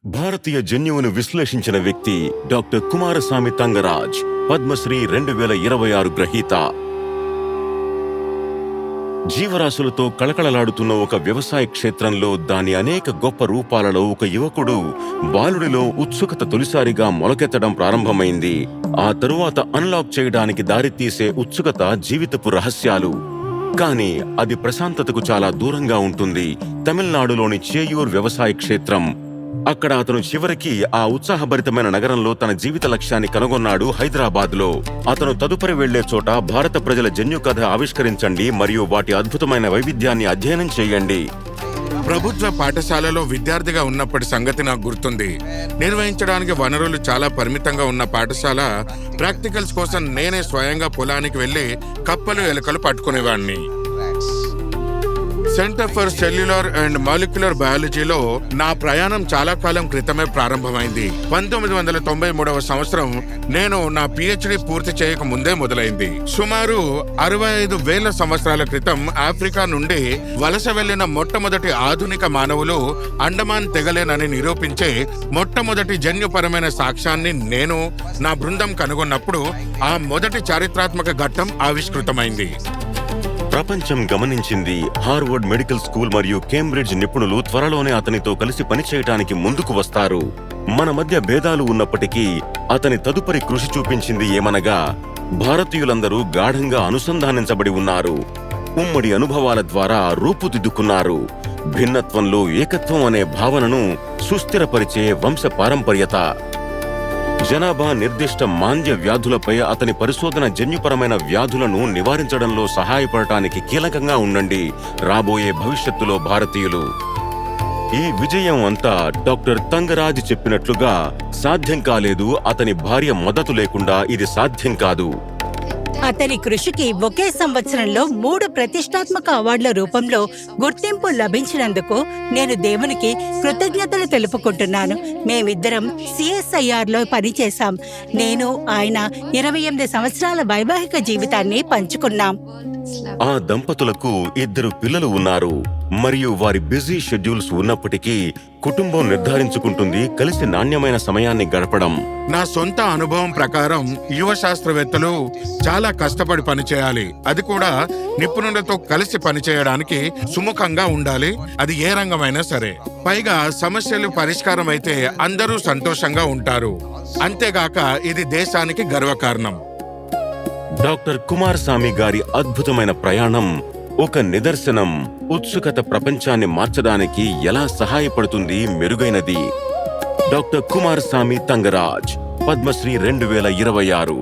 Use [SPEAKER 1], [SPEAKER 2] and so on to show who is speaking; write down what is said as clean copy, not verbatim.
[SPEAKER 1] భారతీయ జన్యువును విశ్లేషించిన వ్యక్తి డాక్టర్ కుమారస్వామి తంగరాజ్, పద్మశ్రీ 2026 గ్రహీత. జీవరాశులతో కళకళలాడుతున్న ఒక వ్యవసాయ క్షేత్రంలో దాని అనేక గొప్ప రూపాలలో ఒక యువకుడు బాలుడిలో ఉత్సుకత తొలిసారిగా మొలకెత్తడం ప్రారంభమైంది. ఆ తరువాత అన్లాక్ చేయడానికి దారితీసే ఉత్సుకత జీవితపు రహస్యాలు. కానీ అది ప్రశాంతతకు చాలా దూరంగా ఉంటుంది. తమిళనాడులోని చేయూర్ వ్యవసాయ క్షేత్రం. అక్కడ అతను చివరికి ఆ ఉత్సాహభరితమైన నగరంలో తన జీవిత లక్ష్యాన్ని కనుగొన్నాడు. హైదరాబాద్లో అతను తదుపరి వెళ్లే చోట భారత ప్రజల జన్యు కథ ఆవిష్కరించండి మరియు వాటి అద్భుతమైన వైవిధ్యాన్ని అధ్యయనం చేయండి.
[SPEAKER 2] ప్రభుత్వ పాఠశాలలో విద్యార్థిగా ఉన్నప్పటి సంగతి నాకు గుర్తుంది. నిర్వహించడానికి వనరులు చాలా పరిమితంగా ఉన్న పాఠశాల ప్రాక్టికల్స్ కోసం నేనే స్వయంగా పొలానికి వెళ్లి కప్పలు ఎలుకలు పట్టుకునేవాడిని. Centre for cellular and molecular బయాలజీలో నా ప్రయాణం చాలా కాలం క్రితమే ప్రారంభమైంది. 1993వ సంవత్సరం నేను నా పిహెచ్డి పూర్తి చేయక ముందే మొదలైంది. సుమారు 65,000 సంవత్సరాల క్రితం ఆఫ్రికా నుండి వలస వెళ్లిన మొట్టమొదటి ఆధునిక మానవులు అండమాన్ తెగలేనని నిరూపించే మొట్టమొదటి జన్యుపరమైన సాక్ష్యాన్ని నేను నా బృందం కనుగొన్నప్పుడు ఆ మొదటి చారిత్రాత్మక ఘట్టం ఆవిష్కృతమైంది.
[SPEAKER 1] ప్రపంచం గమనించింది. హార్వర్డ్ మెడికల్ స్కూల్ మరియు కేంబ్రిడ్జ్ నిపుణులు త్వరలోనే అతనితో కలిసి పనిచేయటానికి ముందుకు వస్తారు. మన మధ్య భేదాలు ఉన్నప్పటికీ అతని తదుపరి కృషి చూపించింది ఏమనగా, భారతీయులందరూ గాఢంగా అనుసంధానించబడి ఉన్నారు. ఉమ్మడి అనుభవాల ద్వారా రూపుదిద్దుకున్నారు. భిన్నత్వంలో ఏకత్వం అనే భావనను సుస్థిరపరిచే వంశ పారంపర్యత. జనాభా నిర్దిష్ట మాంద్య వ్యాధులపై అతని పరిశోధన జన్యుపరమైన వ్యాధులను నివారించడంలో సహాయపడటానికి కీలకంగా ఉండండి. రాబోయే భవిష్యత్తులో భారతీయులు. ఈ విజయం అంతా డాక్టర్ తంగరాజ్ చెప్పినట్లుగా సాధ్యం కాలేదు. అతని భార్య మద్దతు లేకుండా ఇది సాధ్యం కాదు.
[SPEAKER 3] అతని కృషికి ఒకే సంవత్సరంలో 3 ప్రతిష్టాత్మక అవార్డుల రూపంలో గుర్తింపు లభించినందుకు నేను దేవునికి కృతజ్ఞతలు తెలుపుకుంటున్నాను. మేమిద్దరం CSIRలో పనిచేశాం. నేను ఆయన 28 సంవత్సరాల వైవాహిక జీవితాన్ని పంచుకున్నాం.
[SPEAKER 1] ఆ దంపతులకు 2 పిల్లలు ఉన్నారు మరియు వారి బిజీ షెడ్యూల్స్ ఉన్నప్పటికీ కుటుంబం నిర్ధారించుకుంటుంది కలిసి నాణ్యమైన సమయాన్ని గడపడం.
[SPEAKER 2] నా సొంత అనుభవం ప్రకారం యువ శాస్త్రవేత్తలు చాలా కష్టపడి పనిచేయాలి. అది కూడా నిపుణులతో కలిసి పనిచేయడానికి సుముఖంగా ఉండాలి. అది ఏ రంగమైనా సరే. పైగా సమస్యలు పరిష్కారం అయితే అందరూ సంతోషంగా ఉంటారు. అంతేగాక ఇది దేశానికి గర్వకారణం.
[SPEAKER 1] డాక్టర్ కుమారస్వామి గారి అద్భుతమైన ప్రయాణం ఒక నిదర్శనం. ఉత్సుకత ప్రపంచాన్ని మార్చడానికి ఎలా సహాయపడుతుంది మెరుగైనది. డాక్టర్ కుమారస్వామి తంగరాజ్, పద్మశ్రీ 2026.